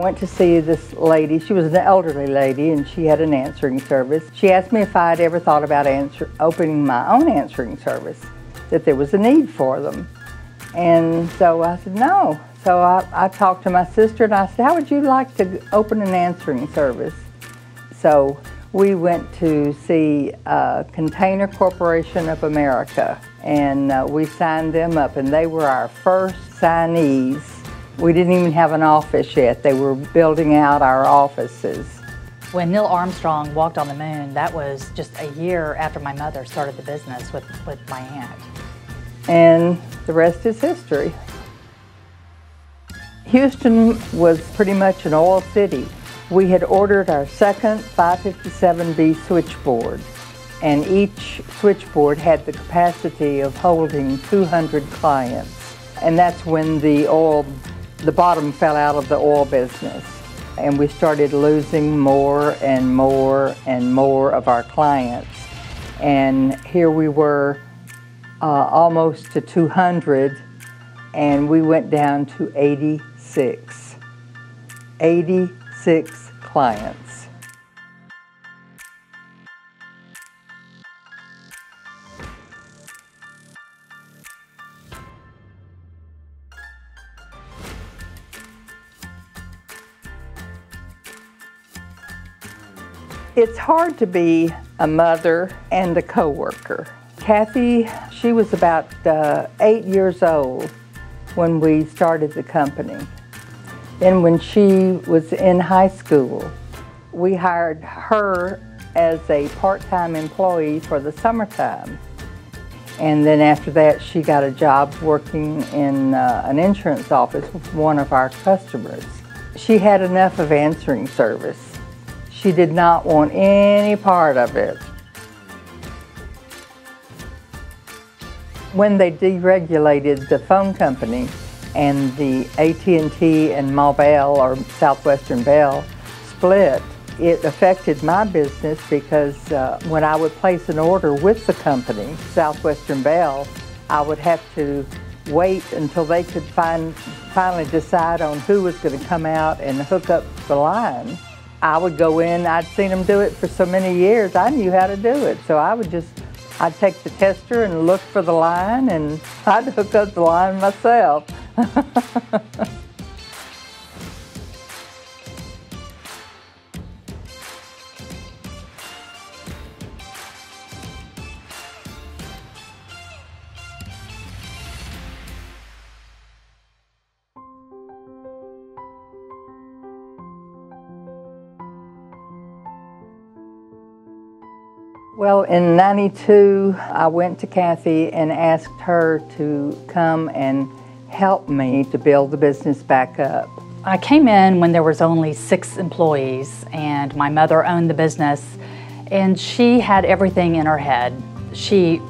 went to see this lady. She was an elderly lady, and she had an answering service. She asked me if I'd ever thought about opening my own answering service, that there was a need for them. And so I said, no. So I talked to my sister, and I said, how would you like to open an answering service? So we went to see Container Corporation of America, and we signed them up, and they were our first signees. We didn't even have an office yet. They were building out our offices. When Neil Armstrong walked on the moon, that was just a year after my mother started the business with my aunt. And the rest is history. Houston was pretty much an oil city. We had ordered our second 557B switchboard, and each switchboard had the capacity of holding 200 clients. And that's when the bottom fell out of the oil business, and we started losing more and more and more of our clients. And here we were almost to 200, and we went down to 86. 86 clients. It's hard to be a mother and a coworker. Kathy, she was about 8 years old when we started the company. Then when she was in high school, we hired her as a part-time employee for the summertime. And then after that, she got a job working in an insurance office with one of our customers. She had enough of answering service. She did not want any part of it. When they deregulated the phone company and the AT&T and Bell, or Southwestern Bell, split, it affected my business because when I would place an order with the company, Southwestern Bell, I would have to wait until they could finally decide on who was going to come out and hook up the line. I would go in, I'd seen them do it for so many years, I knew how to do it. So I'd take the tester and look for the line, and I'd hook up the line myself. Well, in '92, I went to Kathy and asked her to come and help me to build the business back up. I came in when there was only 6 employees, and my mother owned the business, and she had everything in her head. She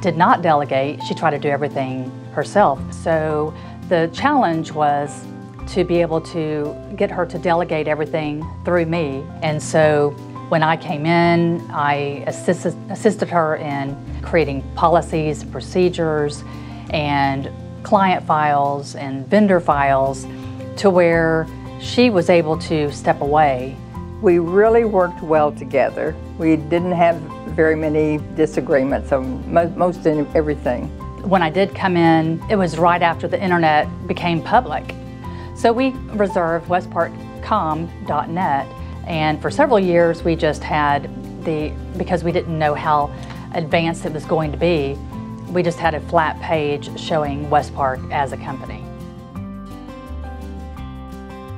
did not delegate. She tried to do everything herself. So the challenge was to be able to get her to delegate everything through me. And so when I came in, I assisted her in creating policies, procedures, and client files and vendor files to where she was able to step away. We really worked well together. We didn't have very many disagreements on most everything. When I did come in, it was right after the internet became public. So we reserved westparkcom.net. And for several years, we just had because we didn't know how advanced it was going to be, we just had a flat page showing Westpark as a company.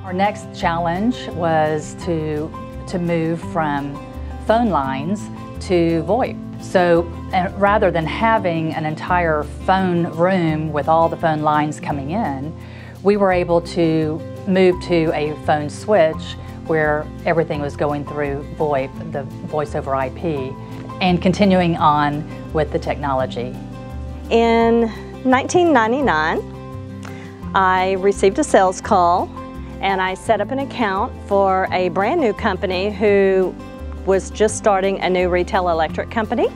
Our next challenge was to move from phone lines to VoIP. So rather than having an entire phone room with all the phone lines coming in, we were able to move to a phone switch where everything was going through VoIP, the voice over IP, and continuing on with the technology. In 1999, I received a sales call, and I set up an account for a brand new company who was just starting a new retail electric company,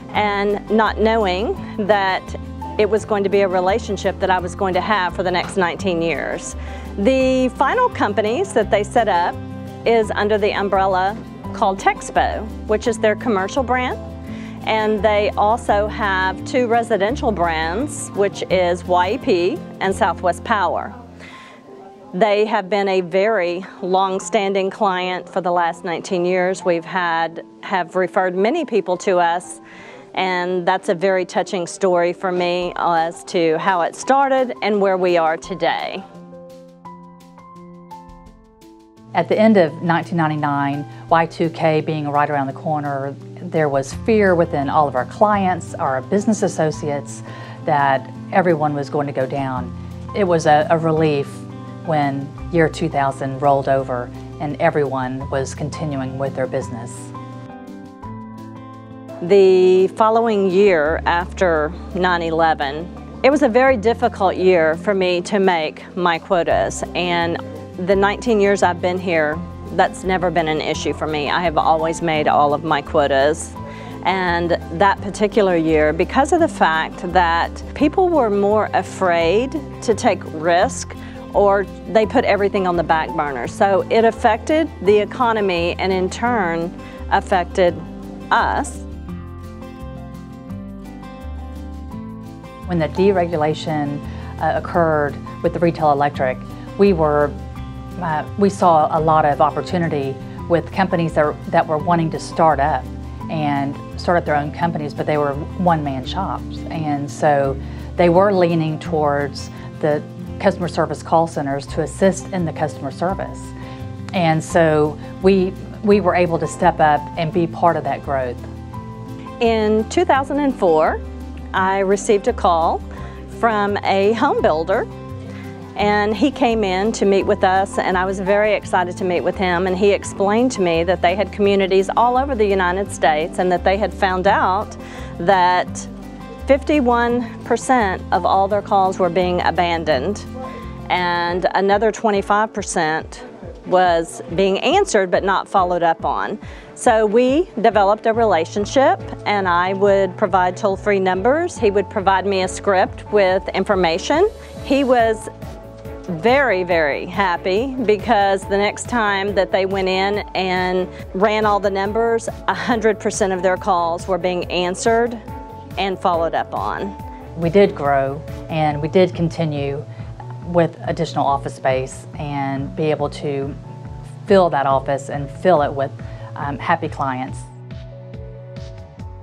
and not knowing that it was going to be a relationship that I was going to have for the next 19 years. The final companies that they set up is under the umbrella called Texpo, which is their commercial brand. And they also have 2 residential brands, which is YEP and Southwest Power. They have been a very long-standing client for the last 19 years. Have referred many people to us, and that's a very touching story for me as to how it started and where we are today. At the end of 1999, Y2K being right around the corner, there was fear within all of our clients, our business associates, that everyone was going to go down. It was a relief when year 2000 rolled over and everyone was continuing with their business. The following year after 9/11, it was a very difficult year for me to make my quotas, and the 19 years I've been here, that's never been an issue for me. I have always made all of my quotas. And that particular year, because of the fact that people were more afraid to take risk, or they put everything on the back burner. So it affected the economy and in turn affected us. When the deregulation occurred with the retail electric, we saw a lot of opportunity with companies that were wanting to start up and start up their own companies, but they were one-man shops. And so they were leaning towards the customer service call centers to assist in the customer service. And so we were able to step up and be part of that growth. In 2004, I received a call from a home builder, and he came in to meet with us, and I was very excited to meet with him, and he explained to me that they had communities all over the United States and that they had found out that 51% of all their calls were being abandoned, and another 25% was being answered but not followed up on. So we developed a relationship, and I would provide toll-free numbers. He would provide me a script with information. He was very, very happy because the next time that they went in and ran all the numbers, 100% of their calls were being answered and followed up on. We did grow, and we did continue with additional office space and be able to fill that office and fill it with happy clients.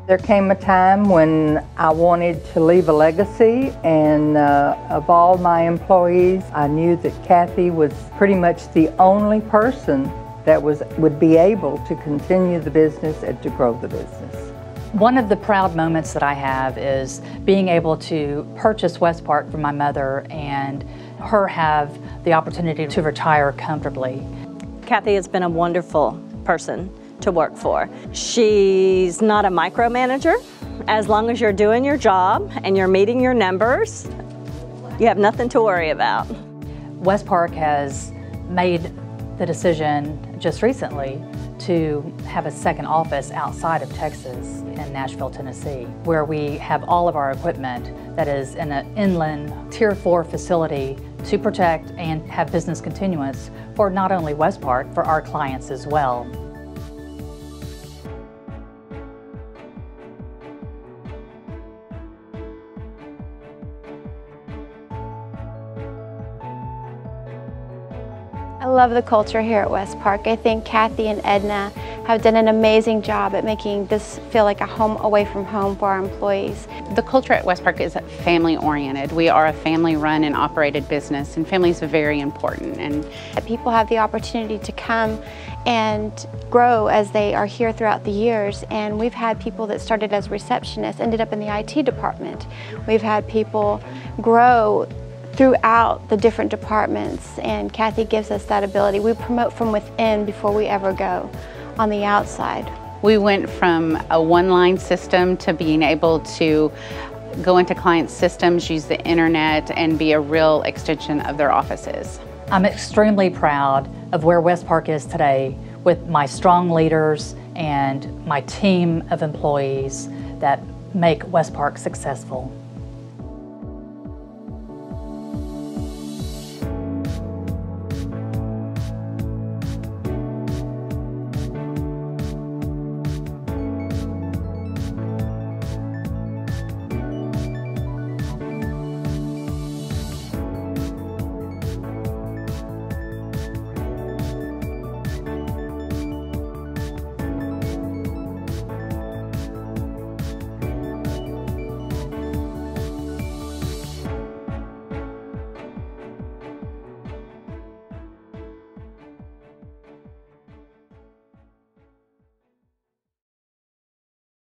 There came a time when I wanted to leave a legacy, and of all my employees, I knew that Kathy was pretty much the only person that would be able to continue the business and to grow the business. One of the proud moments that I have is being able to purchase Westpark for my mother and her have the opportunity to retire comfortably. Kathy has been a wonderful person to work for. She's not a micromanager. As long as you're doing your job and you're meeting your numbers, you have nothing to worry about. Westpark has made the decision just recently to have a second office outside of Texas in Nashville, Tennessee, where we have all of our equipment that is in an inland Tier 4 facility to protect and have business continuance for not only Westpark, for our clients as well. I love the culture here at Westpark. I think Kathy and Edna have done an amazing job at making this feel like a home away from home for our employees. The culture at Westpark is family oriented. We are a family run and operated business, and families are very important. And people have the opportunity to come and grow as they are here throughout the years, and we've had people that started as receptionists ended up in the IT department. We've had people grow throughout the different departments, and Kathy gives us that ability. We promote from within before we ever go on the outside. we went from a one-line system to being able to go into client systems, use the internet, and be a real extension of their offices. I'm extremely proud of where Westpark is today with my strong leaders and my team of employees that make Westpark successful.